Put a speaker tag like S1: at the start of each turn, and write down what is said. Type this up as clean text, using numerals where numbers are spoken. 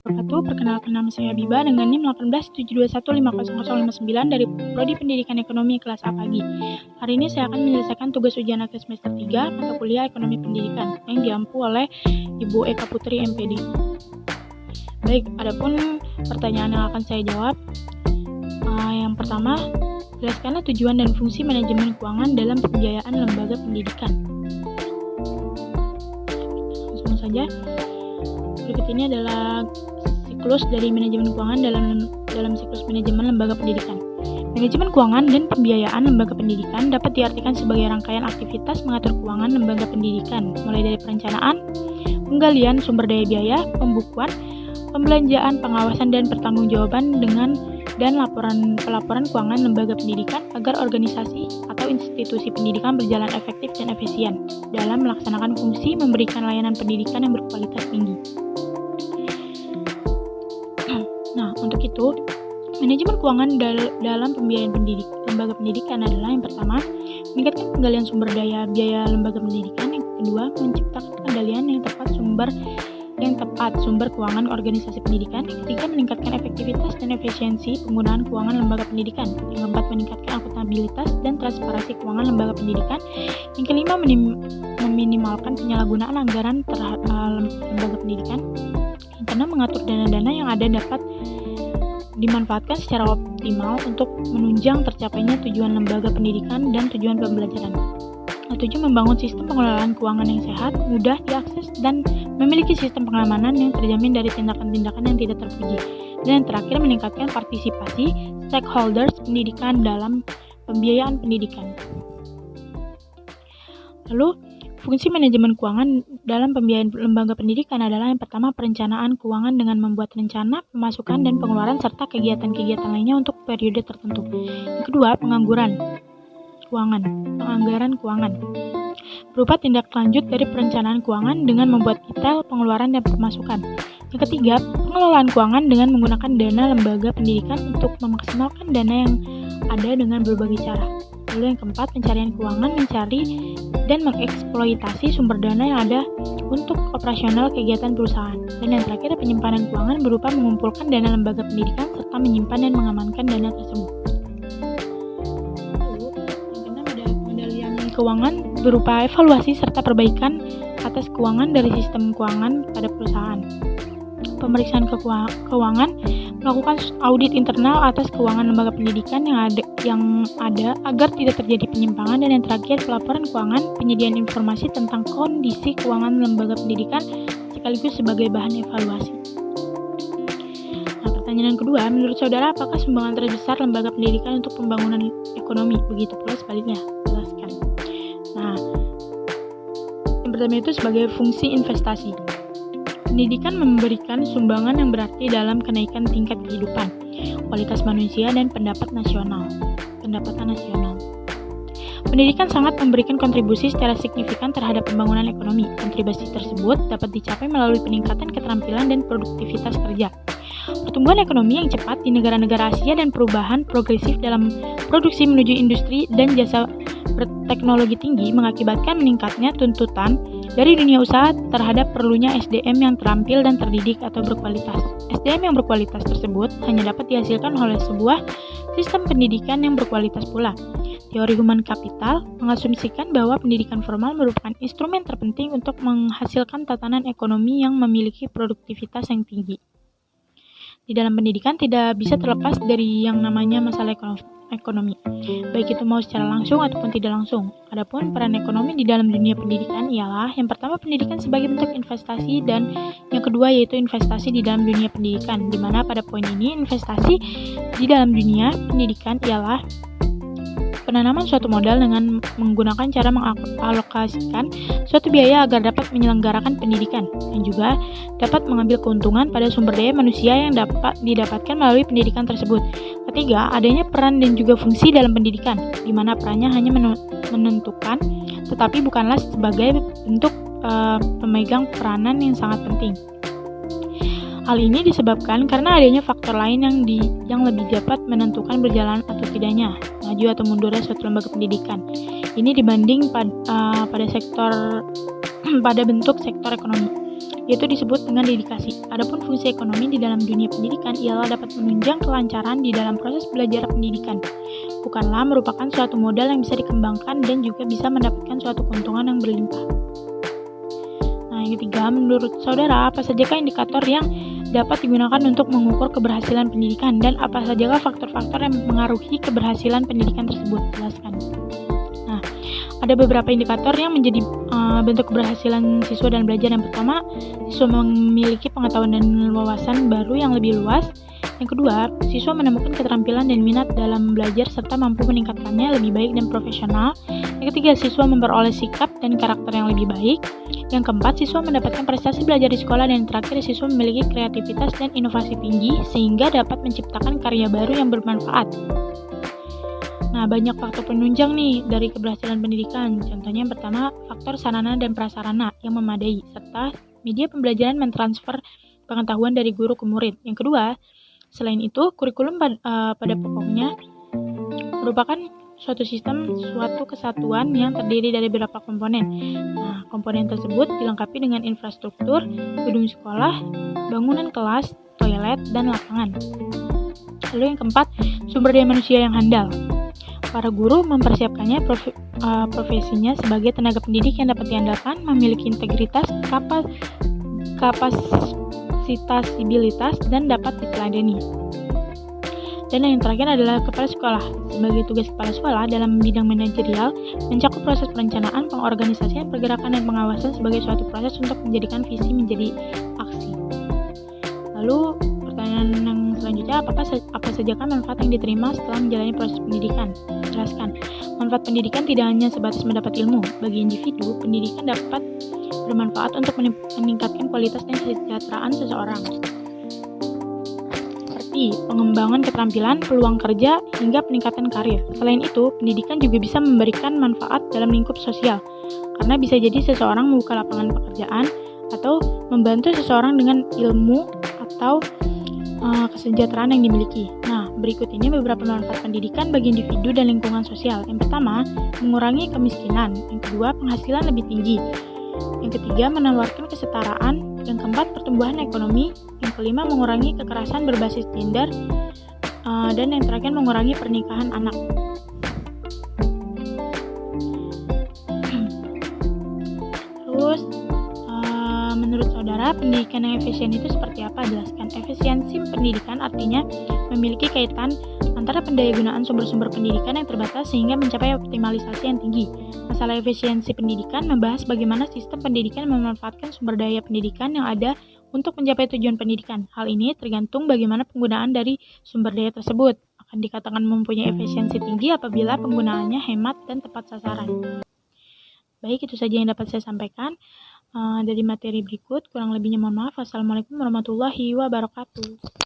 S1: wabarakatuh. Perkenalkan, nama saya Habibah dengan NIM 18721500059 dari Prodi Pendidikan Ekonomi kelas A pagi. Hari ini saya akan menyelesaikan tugas ujian akhir semester 3 mata kuliah Ekonomi Pendidikan yang diampu oleh Ibu Eka Putri MPD. Baik, adapun pertanyaan yang akan saya jawab. Yang pertama, jelaskanlah tujuan dan fungsi manajemen keuangan dalam pembiayaan lembaga pendidikan. Langsung saja. Berikut ini adalah siklus dari manajemen keuangan dalam siklus manajemen lembaga pendidikan. Manajemen keuangan dan pembiayaan lembaga pendidikan dapat diartikan sebagai rangkaian aktivitas mengatur keuangan lembaga pendidikan, mulai dari perencanaan, penggalian sumber daya biaya, pembukuan, pembelanjaan, pengawasan dan pertanggungjawaban dan pelaporan keuangan lembaga pendidikan agar organisasi atau institusi pendidikan berjalan efektif dan efisien dalam melaksanakan fungsi memberikan layanan pendidikan yang berkualitas tinggi. Nah, untuk itu, manajemen keuangan dalam pembiayaan lembaga pendidikan adalah yang pertama, meningkatkan penggalian sumber daya biaya lembaga pendidikan. Yang kedua, menciptakan pengendalian yang tepat sumber keuangan organisasi pendidikan. Yang ketiga, meningkatkan efektivitas dan efisiensi penggunaan keuangan lembaga pendidikan. Yang keempat, meningkatkan akuntabilitas dan transparansi keuangan lembaga pendidikan. Yang kelima, meminimalkan penyalahgunaan anggaran terhadap lembaga pendidikan. Yang keenam, mengatur dana-dana yang ada dapat dimanfaatkan secara optimal untuk menunjang tercapainya tujuan lembaga pendidikan dan tujuan pembelajaran. Ketujuh, membangun sistem pengelolaan keuangan yang sehat, mudah diakses, dan memiliki sistem pengamanan yang terjamin dari tindakan-tindakan yang tidak terpuji. Dan yang terakhir, meningkatkan partisipasi stakeholders pendidikan dalam pembiayaan pendidikan. Lalu, fungsi manajemen keuangan dalam pembiayaan lembaga pendidikan adalah yang pertama, perencanaan keuangan dengan membuat rencana, pemasukan, dan pengeluaran serta kegiatan-kegiatan lainnya untuk periode tertentu. Yang kedua, penganggaran keuangan berupa tindak lanjut dari perencanaan keuangan dengan membuat detail pengeluaran dan pemasukan. Yang ketiga, pengelolaan keuangan dengan menggunakan dana lembaga pendidikan untuk memaksimalkan dana yang ada dengan berbagai cara. Lalu yang keempat, pencarian keuangan, mencari dan mengeksploitasi sumber dana yang ada untuk operasional kegiatan perusahaan. Dan yang terakhir, penyimpanan keuangan berupa mengumpulkan dana lembaga pendidikan serta menyimpan dan mengamankan dana tersebut. Keuangan berupa evaluasi serta perbaikan atas keuangan dari sistem keuangan pada perusahaan. Pemeriksaan keuangan melakukan audit internal atas keuangan lembaga pendidikan yang ada agar tidak terjadi penyimpangan. Dan yang terakhir, pelaporan keuangan, penyediaan informasi tentang kondisi keuangan lembaga pendidikan sekaligus sebagai bahan evaluasi. Nah, pertanyaan kedua, menurut saudara apakah sumbangan terbesar lembaga pendidikan untuk pembangunan ekonomi? Begitu pula sebaliknya. Jelaskan. Nah, yang pertama itu sebagai fungsi investasi. Pendidikan memberikan sumbangan yang berarti dalam kenaikan tingkat kehidupan, kualitas manusia, dan pendapatan nasional. Pendidikan sangat memberikan kontribusi secara signifikan terhadap pembangunan ekonomi. Kontribusi tersebut dapat dicapai melalui peningkatan keterampilan dan produktivitas kerja. Pertumbuhan ekonomi yang cepat di negara-negara Asia dan perubahan progresif dalam produksi menuju industri dan jasa berteknologi tinggi mengakibatkan meningkatnya tuntutan dari dunia usaha terhadap perlunya SDM yang terampil dan terdidik atau berkualitas. SDM yang berkualitas tersebut hanya dapat dihasilkan oleh sebuah sistem pendidikan yang berkualitas pula. Teori human capital mengasumsikan bahwa pendidikan formal merupakan instrumen terpenting untuk menghasilkan tatanan ekonomi yang memiliki produktivitas yang tinggi. Di dalam pendidikan tidak bisa terlepas dari yang namanya masalah ekonomi, baik itu mau secara langsung ataupun tidak langsung. Adapun peran ekonomi di dalam dunia pendidikan ialah yang pertama, pendidikan sebagai bentuk investasi, dan yang kedua yaitu investasi di dalam dunia pendidikan, di mana pada poin ini investasi di dalam dunia pendidikan ialah penanaman suatu modal dengan menggunakan cara mengalokasikan suatu biaya agar dapat menyelenggarakan pendidikan, dan juga dapat mengambil keuntungan pada sumber daya manusia yang dapat didapatkan melalui pendidikan tersebut. Ketiga, adanya peran dan juga fungsi dalam pendidikan, di mana perannya hanya menentukan, tetapi bukanlah sebagai bentuk pemegang peranan yang sangat penting. Hal ini disebabkan karena adanya faktor lain yang lebih dapat menentukan berjalan atau tidaknya, maju atau mundurnya suatu lembaga pendidikan. Ini dibanding pada bentuk sektor ekonomi. yaitu disebut dengan dedikasi. Adapun fungsi ekonomi di dalam dunia pendidikan ialah dapat menunjang kelancaran di dalam proses belajar pendidikan. Bukanlah merupakan suatu modal yang bisa dikembangkan dan juga bisa mendapatkan suatu keuntungan yang berlimpah. Nah, yang ketiga, menurut saudara, apa sajakah indikator yang dapat digunakan untuk mengukur keberhasilan pendidikan dan apa sajakah faktor-faktor yang mempengaruhi keberhasilan pendidikan tersebut? Jelaskan. Nah, ada beberapa indikator yang menjadi bentuk keberhasilan siswa dalam belajar. Yang pertama, siswa memiliki pengetahuan dan wawasan baru yang lebih luas. Yang kedua, siswa menemukan keterampilan dan minat dalam belajar serta mampu meningkatkannya lebih baik dan profesional. Yang ketiga, siswa memperoleh sikap dan karakter yang lebih baik. Yang keempat, siswa mendapatkan prestasi belajar di sekolah. Dan yang terakhir, siswa memiliki kreativitas dan inovasi tinggi sehingga dapat menciptakan karya baru yang bermanfaat. Nah, banyak faktor penunjang nih dari keberhasilan pendidikan. Contohnya yang pertama, faktor sarana dan prasarana yang memadai, serta media pembelajaran mentransfer pengetahuan dari guru ke murid. Yang kedua, selain itu, kurikulum pada pokoknya merupakan suatu sistem, suatu kesatuan yang terdiri dari beberapa komponen. Nah, komponen tersebut dilengkapi dengan infrastruktur, gedung sekolah, bangunan kelas, toilet, dan lapangan. Lalu yang keempat, sumber daya manusia yang handal. Para guru mempersiapkannya profesinya sebagai tenaga pendidik yang dapat diandalkan, memiliki integritas, kapasitasibilitas, dan dapat diteladani. Dan yang terakhir adalah kepala sekolah. Sebagai tugas kepala sekolah dalam bidang manajerial, mencakup proses perencanaan, pengorganisasian, pergerakan, dan pengawasan sebagai suatu proses untuk menjadikan visi menjadi aksi. Lalu pertanyaan yang selanjutnya, apa sajakah manfaat yang diterima setelah menjalani proses pendidikan? Jelaskan. Manfaat pendidikan tidak hanya sebatas mendapat ilmu. Bagi individu, pendidikan dapat bermanfaat untuk meningkatkan kualitas dan kesejahteraan seseorang, seperti pengembangan keterampilan, peluang kerja, hingga peningkatan karir. Selain itu, pendidikan juga bisa memberikan manfaat dalam lingkup sosial, karena bisa jadi seseorang membuka lapangan pekerjaan atau membantu seseorang dengan ilmu atau kesejahteraan yang dimiliki. Nah, berikut ini beberapa manfaat pendidikan bagi individu dan lingkungan sosial. Yang pertama, mengurangi kemiskinan. Yang kedua, penghasilan lebih tinggi. Yang ketiga, menawarkan kesetaraan. Yang keempat, pertumbuhan ekonomi. Yang kelima, mengurangi kekerasan berbasis gender. Dan yang terakhir, mengurangi pernikahan anak. Terus, menurut saudara, pendidikan yang efisien itu seperti apa? Jelaskan. Efisiensi pendidikan artinya memiliki kaitan antara pendayagunaan sumber-sumber pendidikan yang terbatas sehingga mencapai optimalisasi yang tinggi. Masalah efisiensi pendidikan membahas bagaimana sistem pendidikan memanfaatkan sumber daya pendidikan yang ada untuk mencapai tujuan pendidikan. Hal ini tergantung bagaimana penggunaan dari sumber daya tersebut. Akan dikatakan mempunyai efisiensi tinggi apabila penggunaannya hemat dan tepat sasaran. Baik, itu saja yang dapat saya sampaikan. Dari materi berikut, kurang lebihnya mohon maaf. Wassalamualaikum warahmatullahi wabarakatuh.